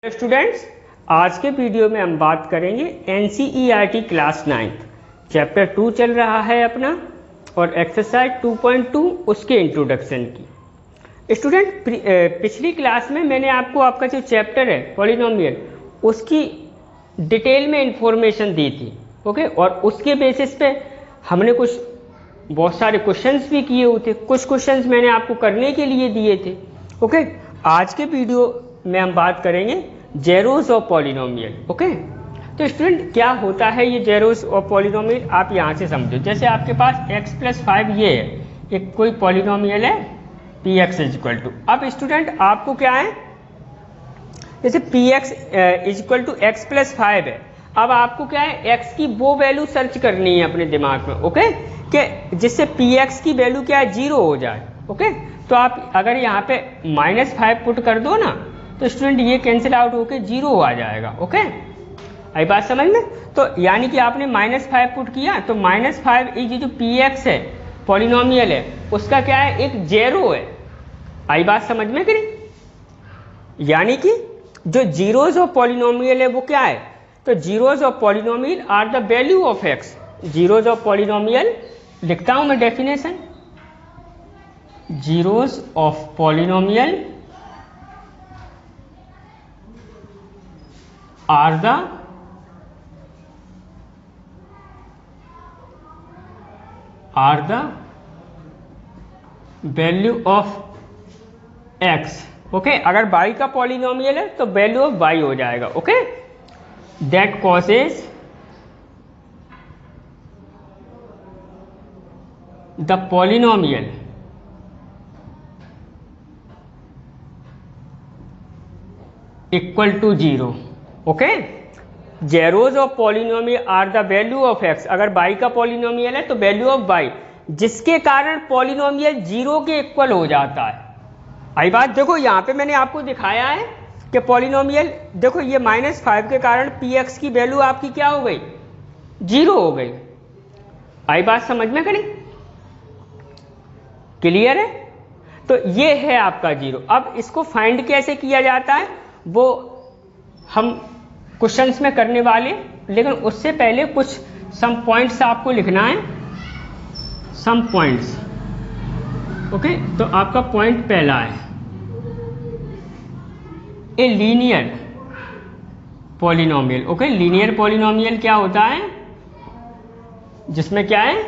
Students, आज के video में हम बात करेंगे एनसीईआरटी क्लास 9 चैप्टर 2 चल रहा है अपना और एक्सरसाइज 2.2 उसके इंट्रोडक्शन की। स्टूडेंट, पिछली क्लास में मैंने आपको आपका जो चैप्टर है पॉलिनोमियल उसकी डिटेल में इंफॉर्मेशन दी थी, ओके। और उसके बेसिस पे हमने बहुत सारे क्वेश्चंस भी किए हुए थे। कुछ क्वेश्चंस मैंने आपको करने के लिए दिए थे, ओके। आज के वीडियो में हम बात करेंगे जेरोस ऑफ पॉलिनोमियल, ओके। तो स्टूडेंट, क्या होता है ये जेरोस ऑफ पॉलिनोमियल, आप यहाँ से समझो। जैसे आपके पास x+5 ये है, एक कोई पॉलिनोमियल है px इक्वल टू। अब स्टूडेंट आपको क्या है, जैसे px इक्वल टू x+5 है। अब आपको क्या है, x की वो वैल्यू सर्च करनी है अपने दिमाग में, ओके, कि जिससे px की वैल्यू क्या है 0 हो जाए, ओके। तो आप अगर यहाँ पे -5 पुट कर दो ना, तो स्टूडेंट ये कैंसिल आउट होके 0 आ जाएगा, ओके। आई बात समझ में? तो यानी कि आपने -5 पुट किया तो -5 ये जो px है पॉलिनोमियल है उसका क्या है, एक जेरो है। आई बात समझ में कि नहीं? यानी कि जो जीरोज ऑफ पॉलिनोमियल है वो क्या है, तो zeros of polynomial are the value of x। Zeros of polynomial लिखता हूं मैं definition, zeros of polynomial are the value of x, okay. अगर y का पॉलिनोमियल है तो वैल्यू ऑफ y हो जाएगा, okay. That causes the polynomial equal to 0, okay. Zeros of polynomial are the value of x। अगर y का polynomial है तो वैल्यू ऑफ y, जिसके कारण पॉलिनोमियल 0 के इक्वल हो जाता है। आई बात, देखो यहाँ पे मैंने आपको दिखाया है कि पॉलिनोमियल, देखो ये -5 के कारण px की वैल्यू आपकी क्या हो गई, 0 हो गई। आई बात समझ में करी? क्लियर है? तो ये है आपका 0। अब इसको फाइंड कैसे किया जाता है वो हम क्वेश्चंस में करने वाले, लेकिन उससे पहले कुछ सम पॉइंट्स आपको लिखना है, सम पॉइंट्स, ओके। तो आपका पॉइंट पहला है, ए linear polynomial, okay. Linear polynomial क्या होता है, जिसमें क्या है,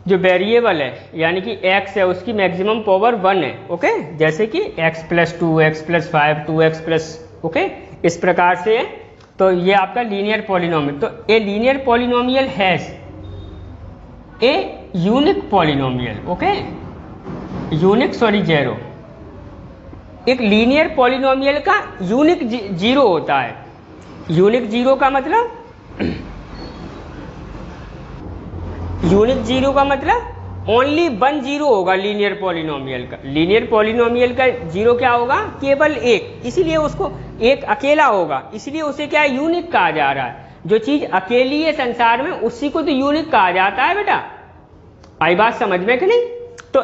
जो वेरिएबल है यानी कि x है उसकी मैक्सिमम पावर 1 है, ओके। जैसे कि x+2, x+5, 2x+, ओके, इस प्रकार से है। तो ये आपका लीनियर पॉलिनोमियल। तो a linear polynomial has a unique polynomial, okay. Unique, sorry, zero. एक लीनियर पॉलिनोमियल का यूनिक 0 होता है। यूनिक 0 का मतलब यूनिक 0 का मतलब ओनली 1 0 होगा लीनियर पॉलिनोमियल का। लीनियर पॉलिनोमियल का 0 क्या होगा, केवल एक, इसीलिए उसको एक अकेला होगा, इसलिए उसे क्या है, यूनिक कहा जा रहा है। जो चीज अकेली है संसार में उसी को तो यूनिक कहा जाता है बेटा। आई बात समझ में कि नहीं? तो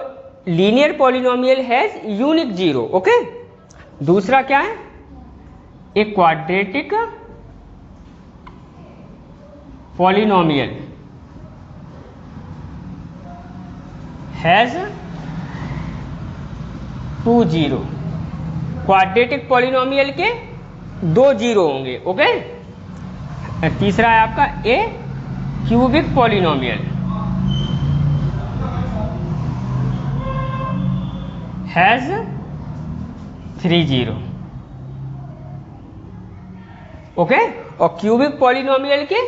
linear polynomial has unique 0, okay. दूसरा क्या है, एक quadratic polynomial has 2 0। Quadratic polynomial के 2 0 होंगे, ओके। तीसरा है आपका ए क्यूबिक पॉलिनोमियल हैज 3 0, ओके। और क्यूबिक पॉलिनोमियल के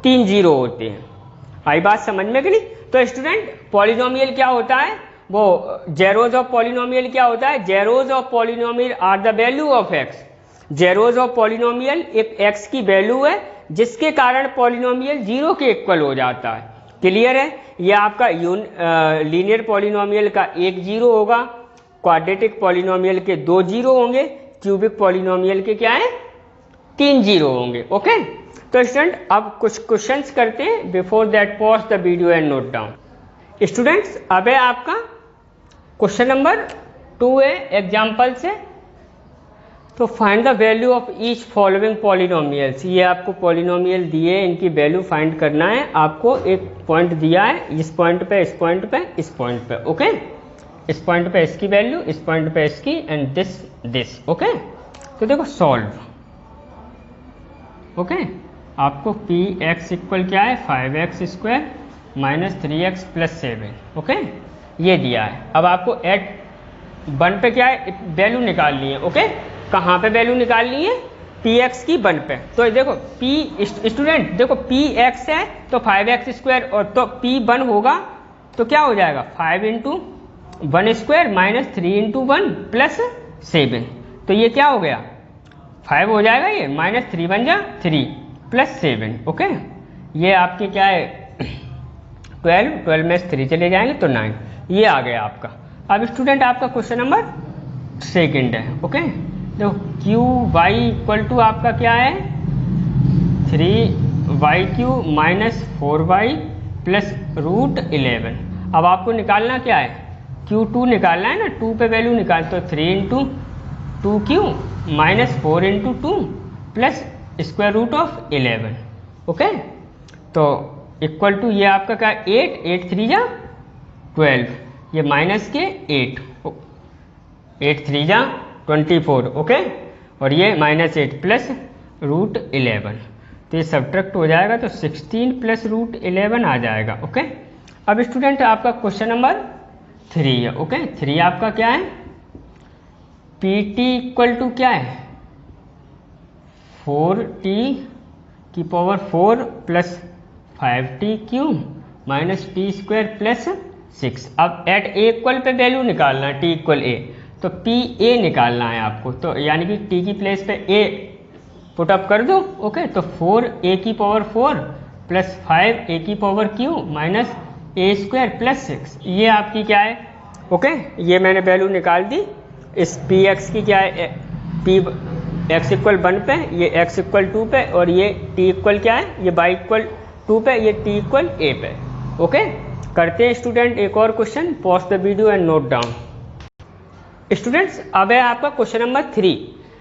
3 0 होते हैं। आई बात समझ में कि नहीं? तो स्टूडेंट, पॉलिनोमियल क्या होता है, वो जेरोज ऑफ पॉलिनोमियल क्या होता है, zeros of polynomial are the value of x। Zeros of polynomial एक x की वैल्यू है जिसके कारण पॉलिनोमियल 0 के इक्वल हो जाता है। क्लियर है? ये आपका लीनियर पॉलिनोमियल का 1 0 होगा, क्वाड्रेटिक पॉलिनोमियल के 2 0 होंगे, क्यूबिक पॉलिनोमियल के क्या है, 3 0 होंगे, ओके। तो स्टूडेंट, अब कुछ क्वेश्चंस करते हैं। Before that pause the video and note down. Students, अब है आपका क्वेश्चन नंबर 2 है एग्जाम्पल से। तो find the value of each following polynomials. ये आपको पॉलिनोमियल दिए, इनकी वैल्यू फाइंड करना है। आपको एक पॉइंट दिया है, इस पॉइंट पे, इस पॉइंट पे, इस पॉइंट पे, ओके। इस पॉइंट पे इसकी वैल्यू, इस पॉइंट पे इसकी, एंड दिस, ओके। तो देखो सॉल्व, ओके। आपको पी एक्स इक्वल क्या है, 5x² minus 3x plus 7, okay, ये दिया है। अब आपको एट 1 पे क्या है, वैल्यू निकालनी है, ओके। कहाँ पे वैल्यू निकालनी है, पी एक्स की 1 पे। तो देखो पी स्टूडेंट, देखो पी एक्स है तो 5x² और तो पी 1 होगा तो क्या हो जाएगा, 5 × 1² माइनस 3 × 1 प्लस 7। तो ये क्या हो गया, 5 हो जाएगा ये, माइनस 3 बन जा 3 प्लस 7, ओके। ये आपकी क्या है 12 में 3 चले जाएंगे तो 9। ये आ गया आपका। अब स्टूडेंट आपका क्वेश्चन नंबर 2 है, ओके। देखो क्यू वाई इक्वल टू आपका क्या है, 3y³ माइनस 4y प्लस √11। अब आपको निकालना क्या है, Q2 निकालना है ना, 2 पे वैल्यू निकाल, तो 3 × 2q माइनस 4 × 2 प्लस √11, ओके। तो इक्वल टू ये आपका क्या, 8 3 जा 12, ये माइनस के 8 3 जा 24, ओके। और ये माइनस 8 प्लस √11, तो ये सब्ट्रैक्ट हो जाएगा तो 16 प्लस √11 आ जाएगा, ओके। अब स्टूडेंट आपका क्वेश्चन नंबर 3 है, ओके। 3 आपका क्या है, PT इक्वल टू क्या है, 4t⁴ plus 5t³ minus t² plus 6। अब एट a इक्वल पे वैल्यू निकालना है, t इक्वल a, तो पी ए निकालना है आपको। तो यानी कि t की प्लेस पे a पुट अप कर दो, ओके। तो 4a⁴ plus 5a³ minus a² plus 6, ये आपकी क्या है, ओके। ये मैंने वैल्यू निकाल दी। इस पी एक्स की क्या है, पी एक्स इक्वल 1 पे, ये x इक्वल 2 पे, और ये t इक्वल क्या है, ये y इक्वल 2 पे, ये t इक्वल a पे, ओके। करते हैं स्टूडेंट एक और question, pause the video and note down. Students अब है आपका क्वेश्चन नंबर 3।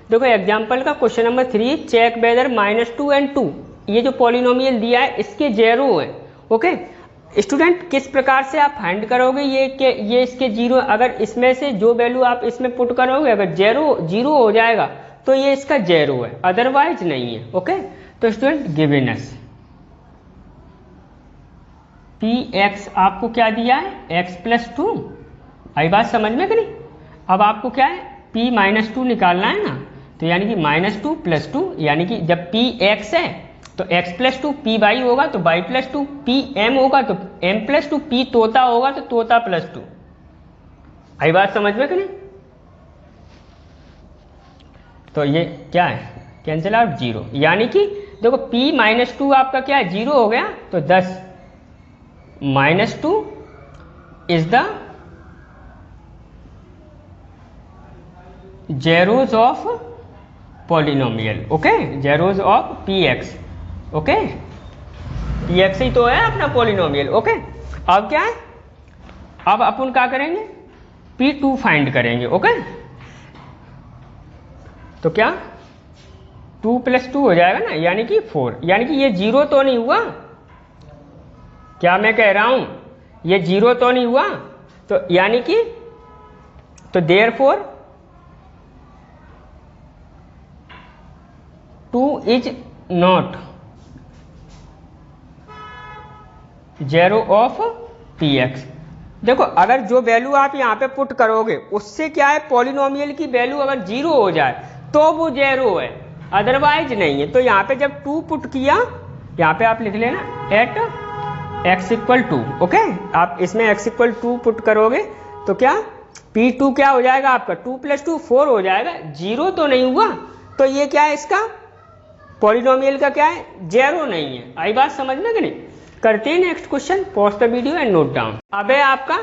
देखो एग्जांपल का question number 3, check whether -2 and 2, ये जो पॉलिनोमियल दिया है इसके जेरो है, ओके। स्टूडेंट किस प्रकार से आप फाइंड करोगे ये इसके जीरो, अगर इसमें से जो वैल्यू आप इसमें पुट करोगे अगर जीरो हो जाएगा तो ये इसका जेरो है, अदरवाइज नहीं है, ओके। तो student given us P x आपको क्या दिया है, x प्लस 2, आई बात समझ में कि नहीं। अब आपको क्या है, p -2 निकालना है ना, तो यानी कि -2 + 2, यानी कि जब p x है तो x प्लस 2, p y होगा तो y प्लस 2, p m होगा तो m प्लस 2, p तोता होगा तो तोता प्लस 2, आई बात समझ में कि नहीं। तो ये क्या है, कैंसिल आउट 0, यानी कि देखो p -2 आपका क्या है, 0 हो गया, तो 10 -2 is the zeros of polynomial, okay, zeros of px, okay. px ही तो है अपना पॉलिनोमियल, ओके। अब क्या है, अब अपन क्या करेंगे, p2 फाइंड करेंगे, ओके। तो क्या 2 + 2 हो जाएगा ना, यानी कि 4, यानी कि ये 0 तो नहीं हुआ, क्या मैं कह रहा हूं, ये 0 तो नहीं हुआ, तो यानी कि तो therefore 2 is not zero of px। देखो अगर जो वैल्यू आप यहाँ पे पुट करोगे उससे क्या है, पॉलिनोमियल की वैल्यू अगर 0 हो जाए तो वो जेरो है, अदरवाइज नहीं है। तो यहाँ पे जब 2 पुट किया, यहाँ पे आप लिख लेना एट x = 2, ओके। आप इसमें x = 2 पुट करोगे तो क्या p2 क्या हो जाएगा आपका, 2 + 2 4 हो जाएगा, 0 तो नहीं हुआ, तो ये क्या है, इसका पॉलिनोमियल का क्या है, जेरो नहीं है, आई बात समझ में कि नहीं। करते हैं next question, pause the video and note down. अब है आपका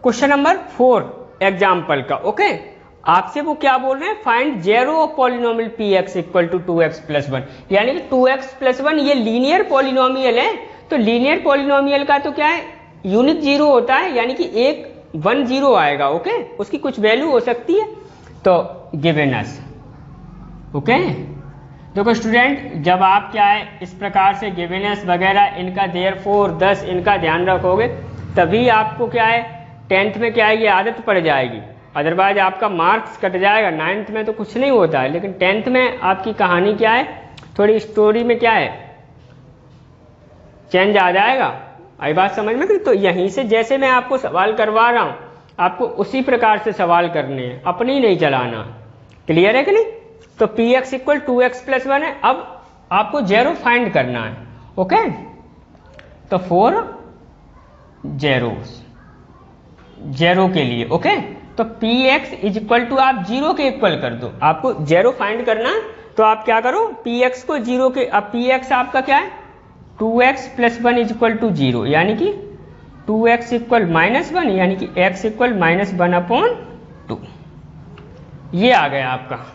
क्वेश्चन नंबर 4 एग्जाम्पल का, ओके। आपसे वो क्या बोल रहे हैं, find zero of polynomial px = 2x + 1, यानी कि 2x + 1 ये लीनियर पॉलिनोमियल है। तो लीनियर पॉलिनोमियल का तो क्या है, यूनिक 0 होता है, यानी कि एक 1 0 आएगा, ओके, उसकी कुछ वैल्यू हो सकती है। तो गिवन अस ओके। देखो स्टूडेंट, जब आप क्या है इस प्रकार से गिवेनेस वगैरह इनका देयरफॉर दस इनका ध्यान रखोगे तभी आपको क्या है 10th में क्या है ये आदत पड़ जाएगी, अदरवाइज आपका मार्क्स कट जाएगा। 9th में तो कुछ नहीं होता है, लेकिन 10th में आपकी कहानी क्या है, थोड़ी स्टोरी में क्या है चेंज आ जाएगा। आई बात समझ में? तो यहीं से जैसे मैं आपको सवाल करवा रहा हूँ आपको उसी प्रकार से सवाल करने हैं, अपनी नहीं चलाना। क्लियर है कि नहीं? तो px इक्वल 2x प्लस 1 है। अब आपको जेरो फाइंड करना है। ओके, तो 4 जेरो के लिए। ओके, तो px इज इक्वल टू आप जीरो के इक्वल कर दो। आपको जेरो फाइंड करना है तो आप क्या करो, px को जीरो के, अब px आपका क्या है 2x plus 1 is equal to zero, यानी कि 2x इक्वल -1 यानी कि x इक्वल -1/2। ये आ गया आपका।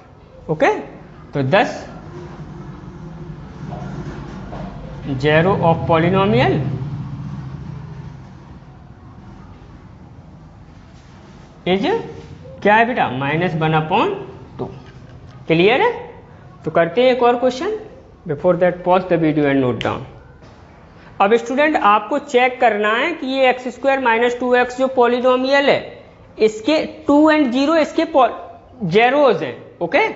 ओके, तो 10 जेरो ऑफ पॉलिनोमियल इज क्या है बेटा -1/2। क्लियर है? तो करते हैं एक और question. Before that pause the video and note down. अब स्टूडेंट आपको चेक करना है कि ये x² - 2x जो पॉलिनोमियल है इसके 2 और 0 इसके जेरोज हैं। ओके,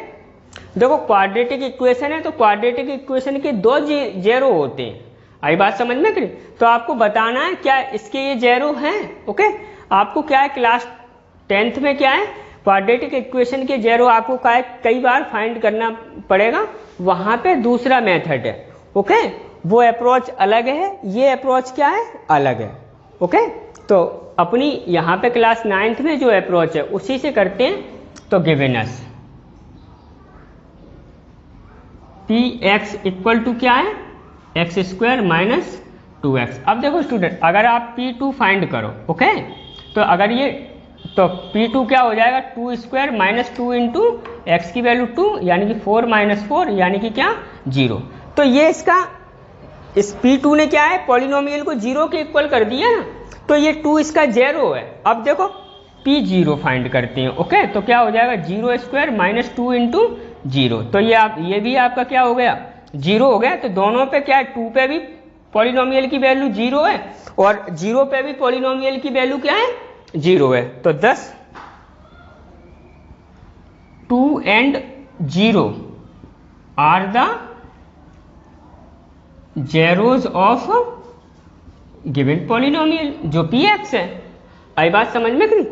देखो क्वाड्रेटिक इक्वेशन है तो क्वाड्रेटिक इक्वेशन के 2 जेरो होते हैं। आई बात समझ में? करें तो आपको बताना है क्या इसके ये जेरो हैं। ओके, आपको क्या है क्लास 10th में क्या है क्वाड्रेटिक इक्वेशन के जेरो आपको क्या है कई बार फाइंड करना पड़ेगा, वहां पे दूसरा मेथड है। ओके, वो अप्रोच अलग है, ये अप्रोच क्या है अलग है। ओके, तो अपनी यहाँ पे क्लास 9th में जो अप्रोच है उसी से करते हैं। तो गिवेनस px इक्वल टू क्या है x² - 2x। अब देखो स्टूडेंट, अगर आप p2 फाइंड करो, ओके, तो अगर ये तो p2 क्या हो जाएगा 2² - 2 इंटू एक्स की वैल्यू 2 यानी कि 4 - 4 यानी कि क्या 0। तो ये इसका इस p2 ने क्या है पॉलिनोमियल को 0 के इक्वल कर दिया ना, तो ये 2 इसका जेरो है। अब देखो p0 फाइंड करते हैं। ओके, तो क्या हो जाएगा 0² - 2 इंटू 0। तो ये भी आपका क्या हो गया 0 हो गया। तो दोनों पे क्या है 2 पे भी पॉलिनोमियल की वैल्यू 0 है और 0 पे भी पॉलिनोमियल की वैल्यू क्या है 0 है। तो 10 2 and 0 are the zeros of given polynomial जो px है। आई बात समझ में करी?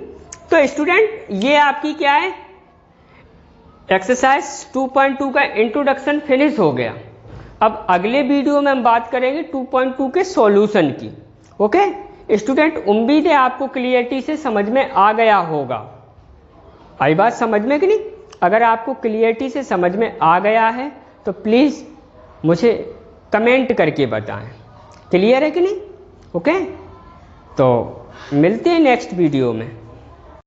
तो स्टूडेंट ये आपकी क्या है एक्सरसाइज 2.2 का इंट्रोडक्शन फिनिश हो गया। अब अगले वीडियो में हम बात करेंगे 2.2 के सॉल्यूशन की। ओके स्टूडेंट, उम्मीद है आपको क्लियरिटी से समझ में आ गया होगा। आई बात समझ में कि नहीं? अगर आपको क्लियरिटी से समझ में आ गया है तो प्लीज़ मुझे कमेंट करके बताएं। क्लियर है कि नहीं? ओके, तो मिलते हैं नेक्स्ट वीडियो में।